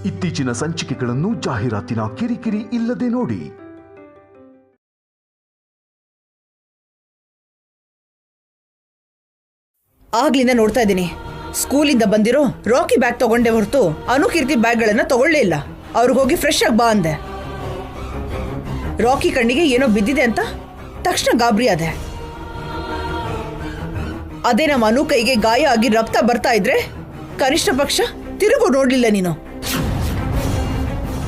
ಇತ್ತೀಚಿನ ಸಂಚಿಕೆಗಳನ್ನು ಜಾಹೀರಾತಿನ ಕಿರಿಕಿರಿ ಇಲ್ಲದೆ ನೋಡಿ. ಆಗ್ಲಿಂದ ನೋಡ್ತಾ ಇದ್ದೀನಿ. ಸ್ಕೂಲಿಂದ ಬಂದಿರೋ ರಾಕಿ ಬ್ಯಾಗ್ ತಗೊಂಡೆ ಹೊರತು ಅನುಕೀರ್ತಿ ಬ್ಯಾಗ್ಗಳನ್ನ ತಗೊಳ್ಳೇ ಇಲ್ಲ. ಅವ್ರಿಗೆ ಹೋಗಿ ಫ್ರೆಶ್ ಆಗಿ ಬಾ ಅಂದೆ. ರಾಕಿ ಕಣ್ಣಿಗೆ ಏನೋ ಬಿದ್ದಿದೆ ಅಂತ ತಕ್ಷಣ ಗಾಬರಿ ಆದೆ. ಅದೇ ನಮ್ಮ ಅನು ಕೈಗೆ ಗಾಯ ಆಗಿ ರಕ್ತ ಬರ್ತಾ ಇದ್ರೆ ಕನಿಷ್ಠ ಪಕ್ಷ ತಿರುಗು ನೋಡ್ಲಿಲ್ಲ ನೀನು.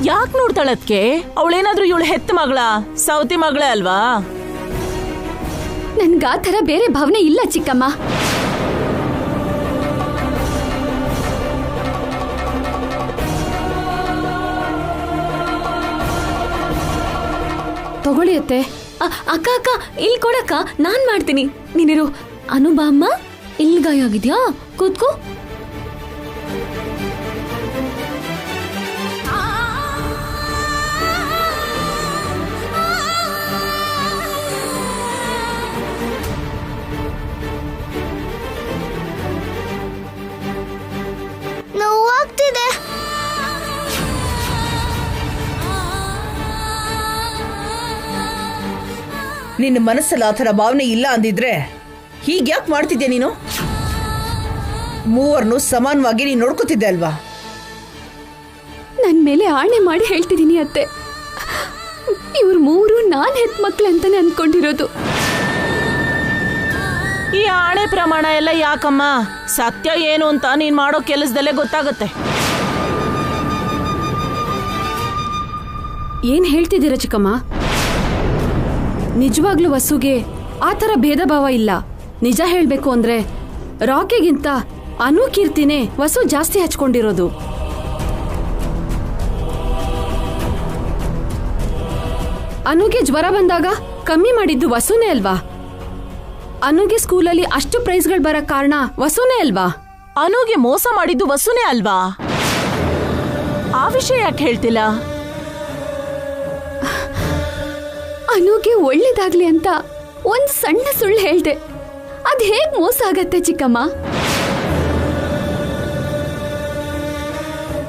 ಯಾಕೆ ನೋಡ್ತಾಳದ್ಕೆ? ಅವಳೇನಾದ್ರೂ ಇವಳು ಹೆತ್ತ ಮಗಳ, ಸೌತಿ ಮಗಳೇ ಅಲ್ವಾ? ನನ್ಗಾ ಥರ ಬೇರೆ ಭಾವನೆ ಇಲ್ಲ ಚಿಕ್ಕಮ್ಮ. ತಗೊಳ್ಳಿ ಅತ್ತೆ. ಅಕ್ಕ ಅಕ್ಕ ಇಲ್ಲಿ ಕೊಡಕ್ಕ, ನಾನ್ ಮಾಡ್ತೀನಿ. ನೀನಿರು. ಅನುಬಾ ಅಮ್ಮ, ಇಲ್ಲಿ ಗಾಯ ಆಗಿದ್ಯಾ? ಕೂತ್ಕೋ. ನೋವಾಗ್ತಿದೆ. ನಿನ್ನ ಮನಸ್ಸಲ್ಲಿ ಆ ಥರ ಭಾವನೆ ಇಲ್ಲ ಅಂದಿದ್ರೆ ಹೀಗ್ಯಾಕೆ ಮಾಡ್ತಿದ್ಯಾ ನೀನು? ಮೂವರ್ನು ಸಮಾನವಾಗಿ ನೀನು ನೋಡ್ಕೋತಿದ್ದೆ ಅಲ್ವಾ? ನನ್ ಮೇಲೆ ಆಣೆ ಮಾಡಿ ಹೇಳ್ತಿದ್ದೀನಿ ಅತ್ತೆ, ಇವ್ರು ಮೂರು ನಾನ್ ಹೆತ್ ಮಕ್ಳು ಅಂತಾನೆ ಅನ್ಕೊಂಡಿರೋದು. ಈ ಆಣೆ ಪ್ರಮಾಣ ಎಲ್ಲ ಯಾಕಮ್ಮ? ಸತ್ಯ ಏನು ಅಂತ ನೀನ್ ಮಾಡೋ ಕೆಲಸದಲ್ಲೇ ಗೊತ್ತಾಗತ್ತೆ. ಏನ್ ಹೇಳ್ತಿದ್ದೀರ ಚಿಕ್ಕಮ್ಮ? ನಿಜವಾಗ್ಲೂ ವಸುಗೆ ಆ ಥರ ಭೇದ ಭಾವ ಇಲ್ಲ. ನಿಜ ಹೇಳ್ಬೇಕು ಅಂದ್ರೆ ರಾಕಿಗಿಂತ ಅನುಕೀರ್ತಿನೇ ವಸು ಜಾಸ್ತಿ ಹಚ್ಕೊಂಡಿರೋದು. ಅನುಗೆ ಜ್ವರ ಬಂದಾಗ ಕಮ್ಮಿ ಮಾಡಿದ್ದು ವಸುನೇ ಅಲ್ವಾ? ಅನುಗೆ ಸ್ಕೂಲಲ್ಲಿ ಅಷ್ಟು ಪ್ರೈಸ್ಗಳು ಬರಕ್ ಕಾರಣ ವಸುನೇ ಅಲ್ವಾ? ಅನುಗೆ ಮೋಸ ಮಾಡಿದ್ದು ವಸುನೇ ಅಲ್ವಾ? ಆ ವಿಷಯ ಯಾಕೆ ಹೇಳ್ತಿಲ್ಲ? ಅನುಗೆ ಒಳ್ಳೇದಾಗ್ಲಿ ಅಂತ ಒಂದ್ ಸಣ್ಣ ಸುಳ್ಳು ಹೇಳ್ದೆ, ಅದ್ ಹೇಗ್ ಮೋಸ ಆಗತ್ತೆ ಚಿಕ್ಕಮ್ಮ?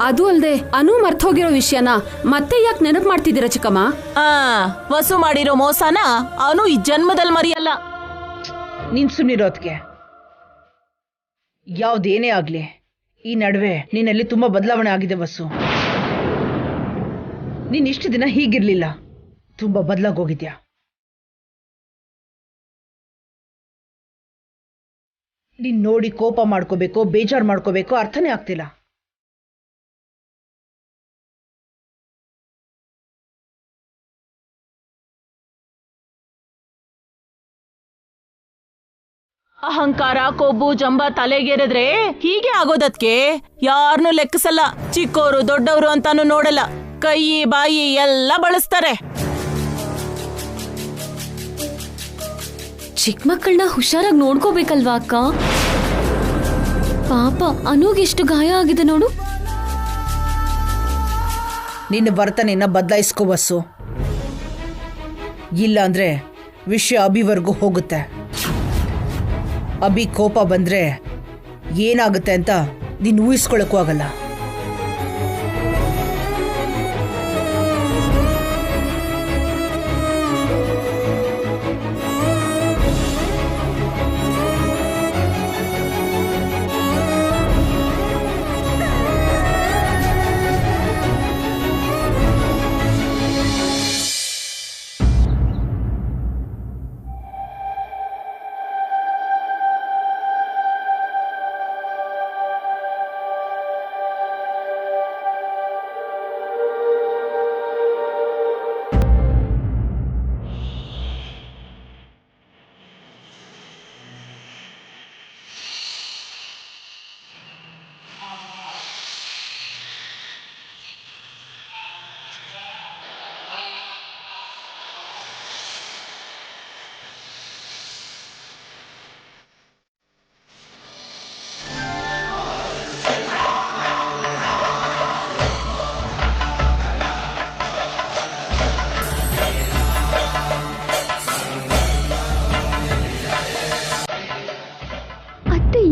ಅದು ಅಲ್ದೆ ಅನು ಮರ್ತೋಗಿರೋ ವಿಷಯನ ಮತ್ತೆ ಯಾಕೆ ನೆನಪು ಮಾಡ್ತಿದ್ದೀರಾ ಚಿಕ್ಕಮ್ಮ? ವಸು ಮಾಡಿರೋ ಮೋಸನ ಅನು ಈ ಜನ್ಮದಲ್ಲಿ ಮರಿಯಲ್ಲ. ನೀನ್ ಸುಮ್ಮನಿರೋದ್ಕೆ. ಯಾವ್ದೇನೇ ಆಗ್ಲಿ ಈ ನಡುವೆ ನೀನಲ್ಲಿ ತುಂಬಾ ಬದಲಾವಣೆ ಆಗಿದೆ ವಸು. ನೀನ್ ಇಷ್ಟು ದಿನ ಹೀಗಿರ್ಲಿಲ್ಲ, ತುಂಬಾ ಬದಲಾಗೋಗಿದ್ಯಾ. ನೀನ್ ನೋಡಿ ಕೋಪ ಮಾಡ್ಕೋಬೇಕು, ಬೇಜಾರು ಮಾಡ್ಕೋಬೇಕು ಅರ್ಥನೇ ಆಗ್ತಿಲ್ಲ. ಅಹಂಕಾರ, ಕೊಬ್ಬು, ಜಂಬ ತಲೆಗೇರಿದ್ರೆ ಹೀಗೆ ಆಗೋದಕ್ಕೆ. ಯಾರನ್ನೂ ಲೆಕ್ಕಿಸಲ್ಲ, ಚಿಕ್ಕೋರು ದೊಡ್ಡವರು ಅಂತಾನು ನೋಡಲ್ಲ, ಕೈ ಬಾಯಿ ಎಲ್ಲ ಬಳಸ್ತಾರೆ. ಚಿಕ್ಕ ಮಕ್ಕಳನ್ನ ಹುಷಾರಾಗಿ ನೋಡ್ಕೋಬೇಕಲ್ವಾ ಅಕ್ಕ? ಪಾಪ ಅನುಗೆಷ್ಟು ಗಾಯ ಆಗಿದೆ ನೋಡು. ನಿನ್ನ ವರ್ತನೆಯನ್ನ ಬದಲಾಯಿಸ್ಕೋ ವಸು, ಇಲ್ಲ ಅಂದ್ರೆ ವಿಷಯ ಅಭಿವರೆಗೂ ಹೋಗುತ್ತೆ. ಅಭಿ ಕೋಪ ಬಂದ್ರೆ ಏನಾಗುತ್ತೆ ಅಂತ ನೀನು ಊಹಿಸ್ಕೊಳಕ್ಕೂ ಆಗಲ್ಲ.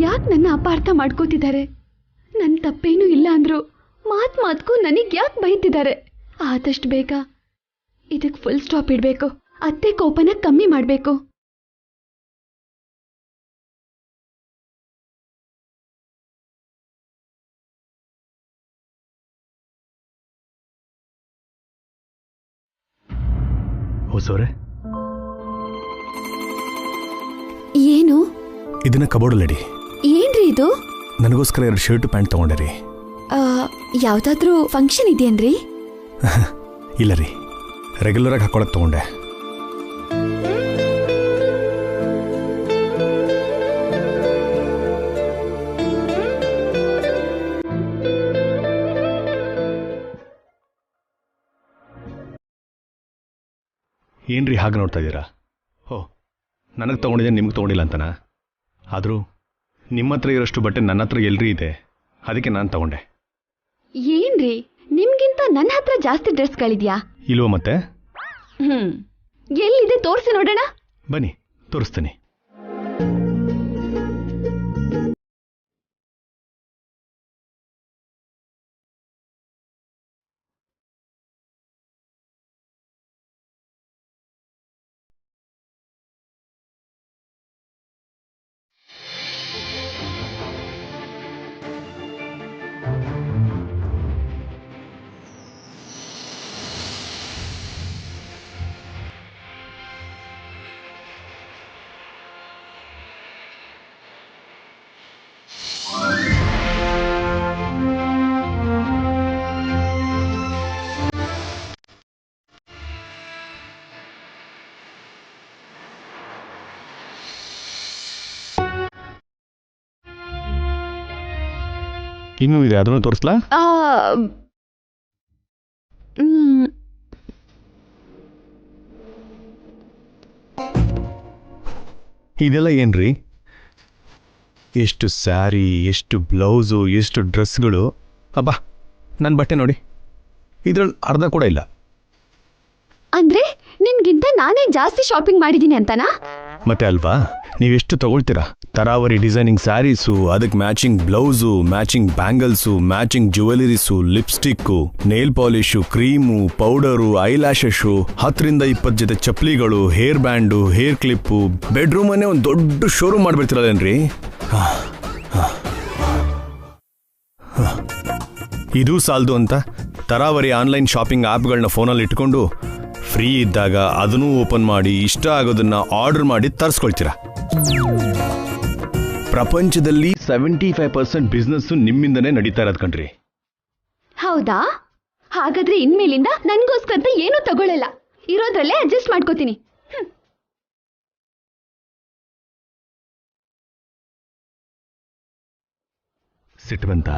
ಯಾಕೆ ನನ್ನ ಅಪಾರ್ಥ ಮಾಡ್ಕೋತಿದ್ದಾರೆ? ನನ್ನ ತಪ್ಪೇನೂ ಇಲ್ಲ ಅಂದ್ರು ಮಾತ್ಗೂ ನನಗೆ ಯಾಕೆ ಬೈತಿದ್ದಾರೆ? ಆದಷ್ಟು ಬೇಗ ಇದಕ್ಕೆ ಫುಲ್ ಸ್ಟಾಪ್ ಇಡಬೇಕು. ಅತ್ತೆ ಕೋಪನ ಕಮ್ಮಿ ಮಾಡಬೇಕು. ಹೊಸವ್ರೆ, ಏನು ಇದನ್ನ ಕಬೋರ್ಡಲ್ಲಿಡಿ. ಏನ್ರಿ ಇದು? ನನಗೋಸ್ಕರ 2 ಶರ್ಟ್ ಪ್ಯಾಂಟ್ ತಗೊಂಡೆ ರೀ. ಯಾವ್ದಾದ್ರೂ ಫಂಕ್ಷನ್ ಇದೆಯೇನ್ರಿ? ಇಲ್ಲ ರೀ, ರೆಗ್ಯುಲರ್ ಆಗಿ ಹಾಕೊಳಕ್ ತಗೊಂಡೆ. ಏನ್ರಿ ಹಾಗೆ ನೋಡ್ತಾ ಇದ್ದೀರಾ? ಓ, ನನಗೆ ತೊಗೊಂಡಿದ್ದೆ, ನಿಮ್ಗೆ ತೊಗೊಂಡಿಲ್ಲ ಅಂತನಾ? ಆದರೂ ನಿಮ್ಮ ಹತ್ರ ಇರೋಷ್ಟು ಬಟ್ಟೆ ನನ್ನ ಹತ್ರ ಎಲ್ರಿ ಇದೆ, ಅದಕ್ಕೆ ನಾನು ತಗೊಂಡೆ. ಏನ್ರಿ, ನಿಮ್ಗಿಂತ ನನ್ನ ಹತ್ರ ಜಾಸ್ತಿ ಡ್ರೆಸ್ಗಳಿದ್ಯಾ? ಇಲ್ವೋ ಮತ್ತೆ? ಎಲ್ಲಿದೆ ತೋರಿಸಿ ನೋಡೋಣ. ಬನ್ನಿ, ತೋರಿಸ್ತೀನಿ. ಇನ್ನೂ ಇದೆ, ಅದನ್ನು ತೋರಿಸ್ಲಾ? ಇದೆಲ್ಲ ಏನ್ರಿ? ಎಷ್ಟು ಸ್ಯಾರಿ, ಎಷ್ಟು ಬ್ಲೌಸು, ಎಷ್ಟು ಡ್ರೆಸ್ಗಳು. ಅಬ್ಬಾ, ನನ್ನ ಬಟ್ಟೆ ನೋಡಿ, ಇದ್ರಲ್ಲಿ ಅರ್ಧ ಕೂಡ ಇಲ್ಲ. ಅಂದ್ರೆ ನಿನ್ಗಿಂತ ನಾನೇ ಜಾಸ್ತಿ ಶಾಪಿಂಗ್ ಮಾಡಿದ್ದೀನಿ ಅಂತನಾ? ಮತ್ತೆ ಅಲ್ವಾ, ನೀವೆಷ್ಟು ತಗೊಳ್ತೀರಾ? ತರಾವರಿ ಡಿಸೈನಿಂಗ್ ಸ್ಯಾರೀಸು, ಅದಕ್ಕೆ matching blouse, matching bangles, matching jewelleries, lipstick, nail polish, cream, powder, eyelashes, 10-20 ಜೊತೆ ಚಪ್ಪಲಿಗಳು, ಹೇರ್ ಬ್ಯಾಂಡು, ಹೇರ್ ಕ್ಲಿಪ್ಪು, ಬೆಡ್ರೂಮನ್ನೇ ಒಂದು ದೊಡ್ಡ ಶೋರೂಮ್ ಮಾಡಿಬಿಡ್ತಿರಲ್ಲೇನ್ರಿ? ಇದು ಸಾಲದು ಅಂತ ತರಾವರಿ ಆನ್ಲೈನ್ ಶಾಪಿಂಗ್ ಆ್ಯಪ್ಗಳನ್ನ ಫೋನಲ್ಲಿ ಇಟ್ಕೊಂಡು ಫ್ರೀ ಇದ್ದಾಗ ಅದನ್ನೂ ಓಪನ್ ಮಾಡಿ ಇಷ್ಟ ಆಗೋದನ್ನ ಆರ್ಡರ್ ಮಾಡಿ ತರಿಸ್ಕೊಳ್ತೀರಾ. ಪ್ರಪಂಚದಲ್ಲಿ 75% ಬಿಸ್ನೆಸ್ಸು ನಿಮ್ಮಿಂದನೇ ನಡೀತಾ ಇರೋದು ಕಣ್ರಿ. ಹೌದಾ? ಹಾಗಾದ್ರೆ ಇನ್ಮೇಲಿಂದ ನನ್ಗೋಸ್ಕರ ಏನೂ ತಗೊಳ್ಳಲ್ಲ, ಇರೋದ್ರಲ್ಲೇ ಅಡ್ಜಸ್ಟ್ ಮಾಡ್ಕೋತೀನಿ. ಸಿಟ್ಟು ಬಂತ?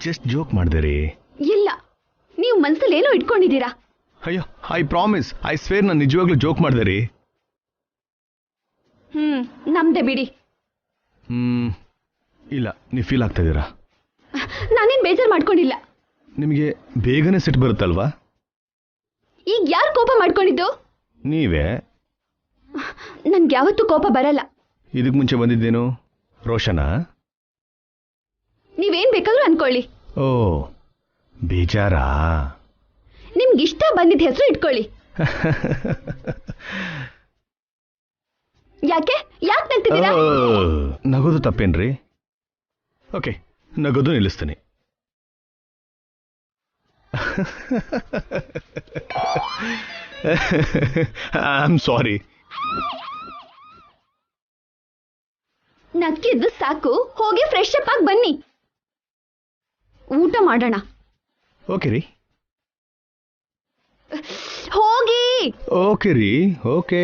ಜಸ್ಟ್ ಜೋಕ್ ಮಾಡಿದೆ ರೀ. ಇಲ್ಲ, ನೀವು ಮನ್ಸಲ್ಲಿ ಏನೋ ಇಟ್ಕೊಂಡಿದ್ದೀರಾ. ಅಯ್ಯೋ, ಐ ಪ್ರಾಮಿಸ್, ಐ ಸ್ವೇರ್, ನಾನು ನಿಜವಾಗ್ಲೂ ಜೋಕ್ ಮಾಡಿದೆ ರೀ. ನಮ್ದೆ ಬಿಡಿ. ಇಲ್ಲ, ನೀವು ಫೀಲ್ ಆಗ್ತಾ ಇದ್ದೀರಾ? ನಾನೇನ್ ಬೇಜಾರು ಮಾಡ್ಕೊಂಡಿಲ್ಲ. ನಿಮಗೆ ಬೇಗನೆ ಸಿಟ್ಟು ಬರುತ್ತಲ್ವಾ? ಈಗ ಯಾರು ಕೋಪ ಮಾಡ್ಕೊಂಡಿದ್ದು? ನೀವೇ. ನನ್ಗೆ ಯಾವತ್ತೂ ಕೋಪ ಬರಲ್ಲ. ಇದಕ್ಕೆ ಮುಂಚೆ ಬಂದಿದ್ದೇನು? ರೋಷನಾ? ನೀವೇನ್ ಬೇಕಾದ್ರೂ ಅನ್ಕೊಳ್ಳಿ. ಓ, ಬೇಜಾರಾ? ನಿಮ್ಗಿಷ್ಟ ಬಂದಿದ್ದ ಹೆಸರು ಇಟ್ಕೊಳ್ಳಿ. ಯಾಕೆ ನಗ್ತಿದ್ದೀರಾ? ನಗೋದು ತಪ್ಪೇನ್ರಿ? ಓಕೆ, ನಗೋದು ನಿಲ್ಲಿಸ್ತೀನಿ. I am sorry. ನಕ್ಕಿದ್ದು ಸಾಕು, ಹೋಗಿ ಫ್ರೆಶ್ ಅಪ್ ಆಗಿ ಬನ್ನಿ, ಊಟ ಮಾಡೋಣ. ಓಕೆ ರೀ. ಹೋಗಿ. ಓಕೆ ರೀ, ಓಕೆ.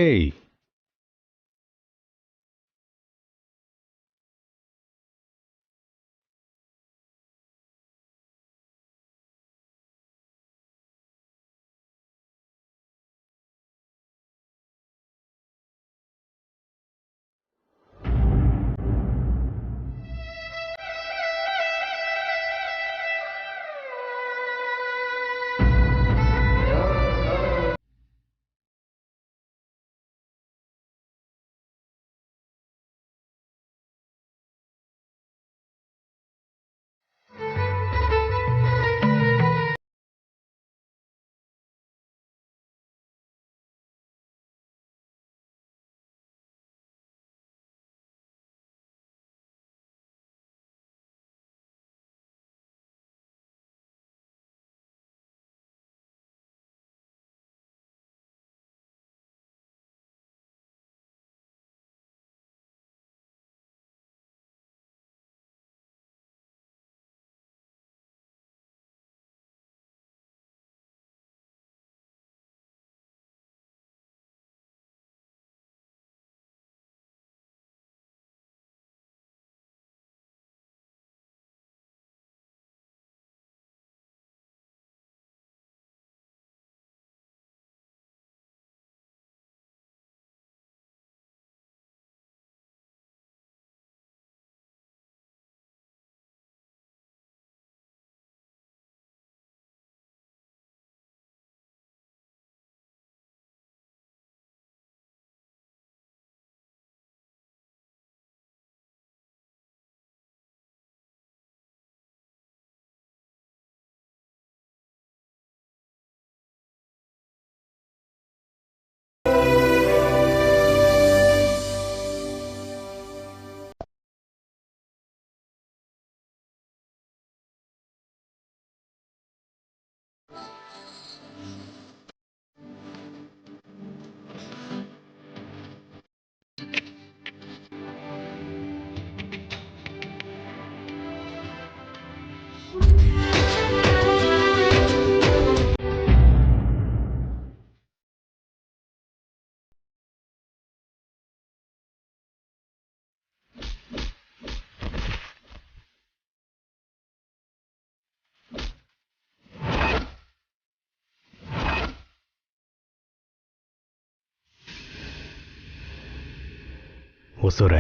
ಹೊಸೋರೆ,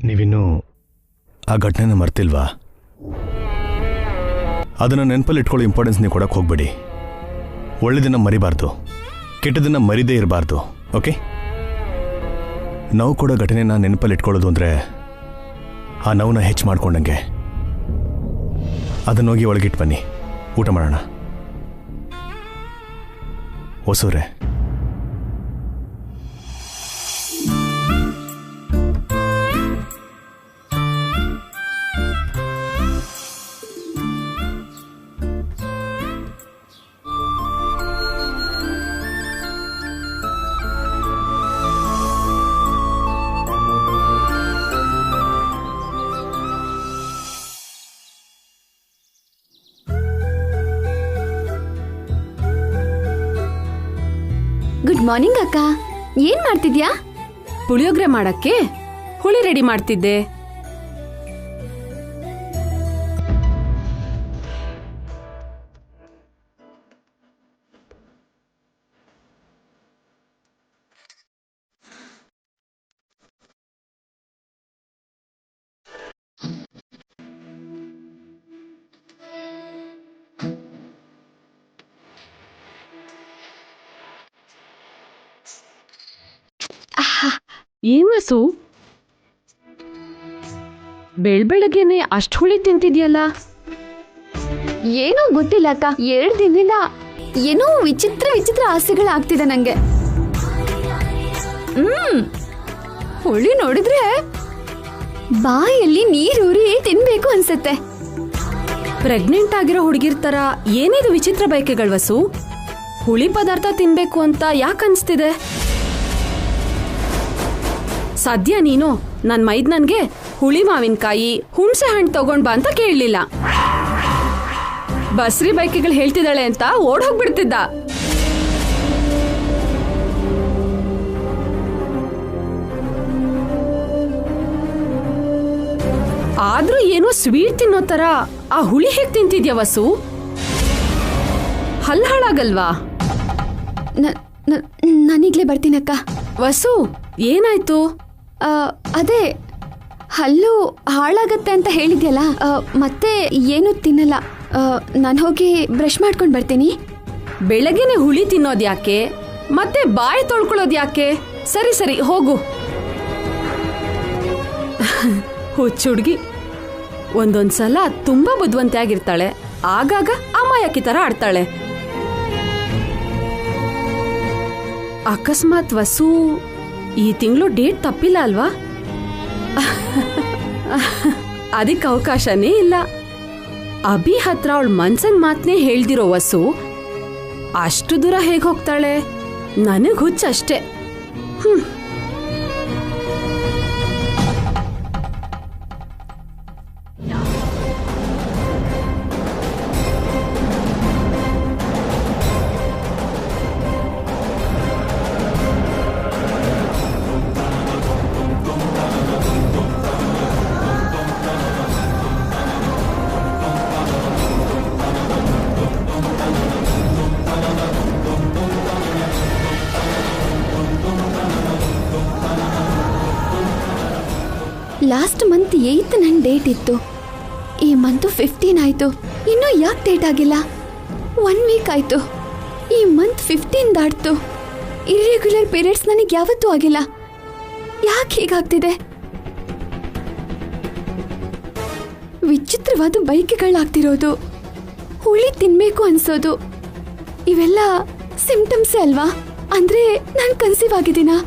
ನೀವಿನ್ನೂ ಆ ಘಟನೆನ ಮರ್ತಿಲ್ವಾ? ಅದನ್ನು ನೆನಪಲ್ಲಿ ಇಟ್ಕೊಳ್ಳೋ ಇಂಪಾರ್ಟೆನ್ಸ್ ನೀವು ಕೊಡಕ್ಕೆ ಹೋಗ್ಬೇಡಿ. ಒಳ್ಳೆದನ್ನ ಮರಿಬಾರ್ದು, ಕೆಟ್ಟದನ್ನ ಮರಿದೇ ಇರಬಾರ್ದು. ಓಕೆ? ನೋವು ಕೊಡೋ ಘಟನೆನ ನೆನಪಲ್ಲಿ ಇಟ್ಕೊಳ್ಳೋದು ಅಂದರೆ ಆ ನೋವನ್ನ ಹೆಚ್ಚು ಮಾಡ್ಕೊಂಡಂಗೆ. ಅದನ್ನೋಗಿ ಒಳಗಿಟ್ಟು ಬನ್ನಿ, ಊಟ ಮಾಡೋಣ. ಹೊಸೂರೆ, ಗುಡ್ ಮಾರ್ನಿಂಗ್ ಅಕ್ಕ. ಏನ್ ಮಾಡ್ತಿದ್ಯಾ? ಪುಳಿಯೋಗರೆ ಮಾಡಕ್ಕೆ ಹುಳಿ ರೆಡಿ ಮಾಡ್ತಿದ್ದೆ. ಏನ್ ವಸು, ಬೆಳಬೆಳಗ್ಗೆನೆ ಅಷ್ಟು ಹುಳಿ ತಿಂತಿದ್ಯಲ್ಲ? ಏನೋ ಗೊತ್ತಿಲ್ಲ ಅಕ್ಕ, 2 ದಿನದಿಂದ ಏನೋ ವಿಚಿತ್ರ ವಿಚಿತ್ರ ಆಸೆಗಳಾಗ್ತಿದೆ ನಂಗೆ. ಹುಳಿ ನೋಡಿದ್ರೆ ಬಾಯಲ್ಲಿ ನೀರೂರಿ ತಿನ್ಬೇಕು ಅನ್ಸುತ್ತೆ. ಪ್ರೆಗ್ನೆಂಟ್ ಆಗಿರೋ ಹುಡುಗಿರ್ ತರ ಏನಿದು ವಿಚಿತ್ರ ಬಯಕೆಗಳು ವಸು? ಹುಳಿ ಪದಾರ್ಥ ತಿನ್ಬೇಕು ಅಂತ ಯಾಕೆ ಅನ್ಸ್ತಿದೆ? ಸದ್ಯ ನೀನು ನನ್ನ ಮೈದ್ನನ್ಗೆ ಹುಳಿ ಮಾವಿನಕಾಯಿ, ಹುಣಸೆ ಹಣ್ಣು ತಗೊಂಡ್ ಬಾ ಅಂತ ಕೇಳಲಿಲ್ಲ. ಬಸ್ರಿ ಬೈಕೆಗಳು ಹೇಳ್ತಿದ್ದಾಳೆ ಅಂತ ಓಡ್ ಹೋಗ್ಬಿಡ್ತಿದ್ದ. ಆದ್ರೂ ಏನೋ ಸ್ವೀಟ್ ತಿನ್ನೋ ತರ ಆ ಹುಳಿ ಹೇಗ್ ತಿಂತಿದ್ಯಾ ವಸು? ಹಲ್ಲು ಹಾಳಾಗಲ್ವಾ? ನಾನೀಗ್ಲೇ ಬರ್ತೀನಕ್ಕ. ವಸು, ಏನಾಯ್ತು? ಅದೇ ಹಲ್ಲು ಹಾಳಾಗತ್ತೆ ಅಂತ ಹೇಳಿದ್ಯಲ್ಲ, ಮತ್ತೆ ಏನು ತಿನ್ನಲ್ಲ. ನಾನು ಹೋಗಿ ಬ್ರಷ್ ಮಾಡ್ಕೊಂಡು ಬರ್ತೀನಿ. ಬೆಳಗ್ಗೆನೆ ಹುಳಿ ತಿನ್ನೋದು ಯಾಕೆ? ಮತ್ತೆ ಬಾಯಿ ತೊಳ್ಕೊಳ್ಳೋದು ಯಾಕೆ? ಸರಿ ಸರಿ ಹೋಗು. ಹುಚ್ಚುಡ್ಗಿ ಒಂದೊಂದ್ಸಲ ತುಂಬಾ ಬುದ್ಧಿವಂತೆ ಆಗಿರ್ತಾಳೆ, ಆಗಾಗ ಅಮಾಯಕಿ ತರ ಆಡ್ತಾಳೆ. ಅಕಸ್ಮಾತ್ ವಸು ಈ ತಿಂಗಳು ಡೇಟ್ ತಪ್ಪಿಲ್ಲ ಅಲ್ವಾ? ಅದಕ್ಕೆ ಅವಕಾಶನೇ ಇಲ್ಲ. ಅಭಿ ಹತ್ರ ಅವಳ ಮನ್ಸನ್ ಮಾತನ್ನೇ ಹೇಳ್ದಿರೋ ವಸು ಅಷ್ಟು ದೂರ ಹೇಗೆ ಹೋಗ್ತಾಳೆ? ನನಗ್ ಹುಚ್ಚಷ್ಟೇ. ಲಾಸ್ಟ್ ಮಂತ್ 8 ನನ್ನ ಡೇಟ್ ಇತ್ತು. ಈ ಮಂತ್ 15 ಆಯ್ತು, ಇನ್ನೂ ಯಾಕೆ ಡೇಟ್ ಆಗಿಲ್ಲ? 1 ವೀಕ್ ಆಯ್ತು, ಈ ಮಂತ್ 15 ದಾಟ್ತು. ಇರ್ರೆಗ್ಯುಲರ್ ಪೀರಿಯಡ್ಸ್ ನನಗೆ ಯಾವತ್ತೂ ಆಗಿಲ್ಲ. ಯಾಕೆ ಹೀಗಾಗ್ತಿದೆ? ವಿಚಿತ್ರವಾದ ಬೈಕೆಗಳಾಗ್ತಿರೋದು, ಹುಳಿ ತಿನ್ಬೇಕು ಅನ್ಸೋದು, ಇವೆಲ್ಲ ಸಿಂಪ್ಟಮ್ಸೇ ಅಲ್ವಾ? ಅಂದ್ರೆ ನಾನು ಕನ್ಸೀವ್ ಆಗಿದ್ದೀನಾ?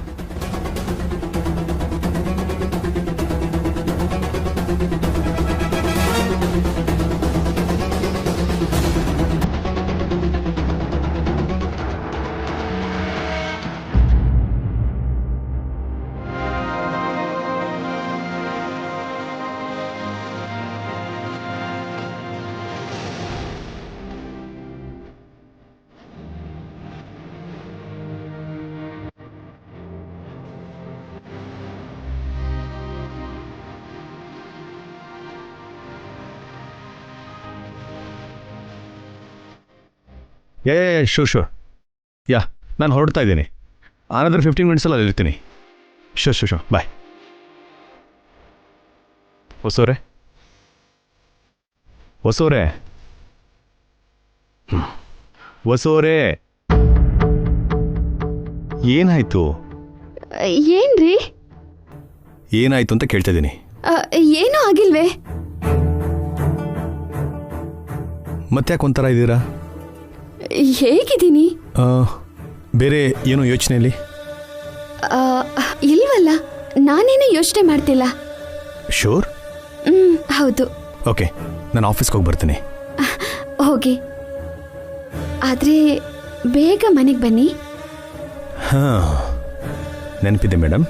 ಶೂರ್ ಯಾ, ನಾನು ಹೊರಡ್ತಾ ಇದ್ದೀನಿ. ಅನದರ್ 15 ಮಿನಿಟ್ಸಲ್ಲಿ ಅಲ್ಲಿರ್ತೀನಿ. ಶೋ ಬಾಯ್. ಹೊಸೋರೆ ಏನಾಯ್ತು ಏನ್ರಿ? ಏನಾಯ್ತು ಅಂತ ಕೇಳ್ತಾ ಇದ್ದೀನಿ. ಏನೂ ಆಗಿಲ್ವೇ? ಮತ್ತೆ ಯಾಕೆ ಒಂಥರ ಇದ್ದೀರಾ? ಹೇಗಿದ್ದೀನಿ? ಬೇರೆ ಏನೋ ಯೋಚನೆಯಲ್ಲಿ? ಇಲ್ವಲ್ಲ, ನಾನೇನು ಯೋಚನೆ ಮಾಡ್ತಿಲ್ಲ. ಶೋರ್? ಹೌದು. ಓಕೆ, ನಾನು ಆಫೀಸ್ಗೆ ಹೋಗಿ ಬರ್ತೀನಿ. ಹೋಗಿ, ಆದರೆ ಬೇಗ ಮನೆಗೆ ಬನ್ನಿ. ಹಾಂ, ನೆನಪಿದೆ ಮೇಡಮ್,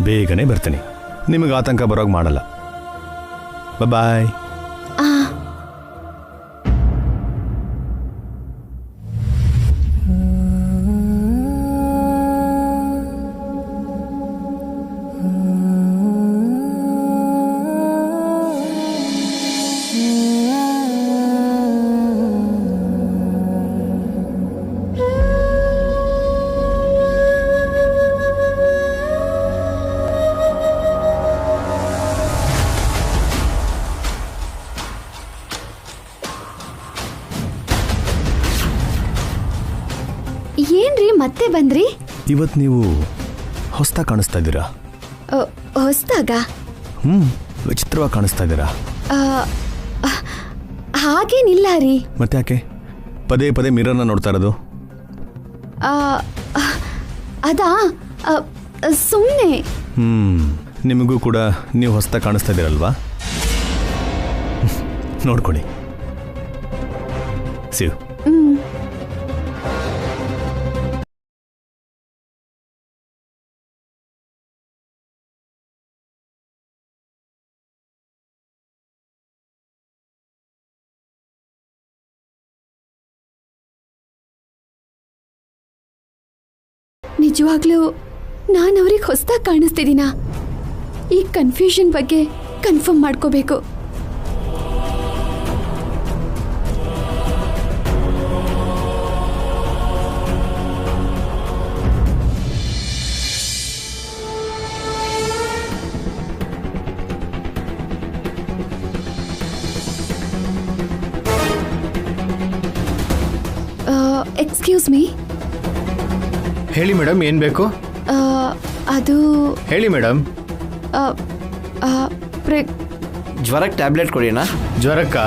ಬೇಗನೆ ಬರ್ತೀನಿ. ನಿಮಗೆ ಆತಂಕ ಬರೋಗೆ ಮಾಡಲ್ಲ. ಬಾಯ್. ಏನ್ರಿ ಮತ್ತೆ ಬಂದ್ರಿ? ಇವತ್ತು ನೀವು ಹೊಸ್ದಾಗಿ ಕಾಣಿಸ್ತಾ ಇದ್ದೀರಾ. ಹೊಸ್ದಾಗ? ವಿಚಿತ್ರವಾಗಿ ಕಾಣಿಸ್ತಾ ಇದ್ದೀರಾ. ಹಾಗೇನಿಲ್ಲ ರೀ. ಮತ್ತೆ ಯಾಕೆ ಪದೇ ಪದೇ ಮಿರರ್ನ ನೋಡ್ತಾ ಇರೋದು? ಅದಾ ಸುಮ್ಮನೆ. ನಿಮಗೂ ಕೂಡ ನೀವು ಹೊಸ್ದಾಗಿ ಕಾಣಿಸ್ತಾ ಇದ್ದೀರಲ್ವಾ? ನೋಡ್ಕೊಳ್ಳಿ. ಸಿವ್. ನಿಜವಾಗ್ಲೂ ನಾನು ಅವ್ರಿಗೆ ಹೊಸ್ದಾಗಿ ಕಾಣಿಸ್ತಿದ್ದೀನಾ? ಈ ಕನ್ಫ್ಯೂಷನ್ ಬಗ್ಗೆ ಕನ್ಫರ್ಮ್ ಮಾಡ್ಕೋಬೇಕು. Excuse me. ಹೇಳಿ ಮೇಡಮ್, ಏನು ಬೇಕು? ಅದು ಹೇಳಿ ಮೇಡಮ್. ಜ್ವರಕ್ಕೆ ಟ್ಯಾಬ್ಲೆಟ್ ಕೊಡಿನಾ? ಜ್ವರಕ್ಕ?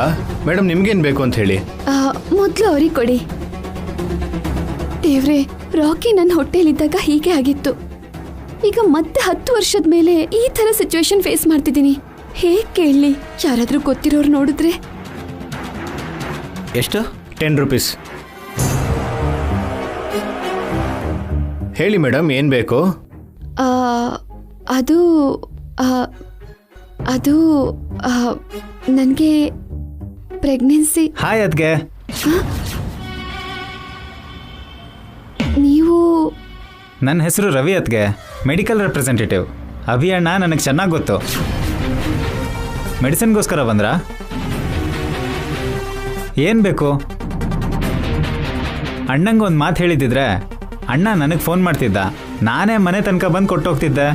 ಮೇಡಮ್ ನಿಮ್ಗೇನು ಬೇಕು ಅಂತ ಹೇಳಿ. ಮೊದಲು ಅವ್ರಿಗೆ ಕೊಡಿ. ದೇವ್ರೆ, ರಾಕಿ ನನ್ನ ಹೊಟ್ಟೆಲಿದ್ದಾಗ ಹೀಗೆ ಆಗಿತ್ತು. ಈಗ ಮತ್ತೆ 10 ವರ್ಷದ ಮೇಲೆ ಈ ಥರ ಸಿಚುವೇಶನ್ ಫೇಸ್ ಮಾಡ್ತಿದ್ದೀನಿ. ಹೇಗೆ ಕೇಳಲಿ? ಯಾರಾದರೂ ಗೊತ್ತಿರೋರು ನೋಡಿದ್ರೆ. ಎಷ್ಟು? 10 ರೂಪೀಸ್. ಹೇಳಿ ಮೇಡಮ್, ಏನು ಬೇಕು? ಅದು ಅದು ನನಗೆ ಪ್ರೆಗ್ನೆನ್ಸಿ. ಹಾಯ್ ಅದ್ಗೆ. ನೀವು? ನನ್ನ ಹೆಸರು ರವಿ ಅದ್ಗೆ, ಮೆಡಿಕಲ್ ರೆಪ್ರೆಸೆಂಟೇಟಿವ್. ಅಭಿ ಅಣ್ಣ ನನಗೆ ಚೆನ್ನಾಗಿ ಗೊತ್ತು. ಮೆಡಿಸಿನ್ಗೋಸ್ಕರ ಬಂದ್ರಾ? ಏನು ಬೇಕು? ಅಣ್ಣಂಗೆ ಒಂದು ಮಾತು ಹೇಳಿದ್ದಿದ್ರೆ ಅಣ್ಣ ನನಗೆ ಫೋನ್ ಮಾಡ್ತಿದ್ದ. ನಾನೇ ಮನೆ ತನಕ ಬಂದು ಕೊಟ್ಟೋಗ್ತಿದ್ದೆ.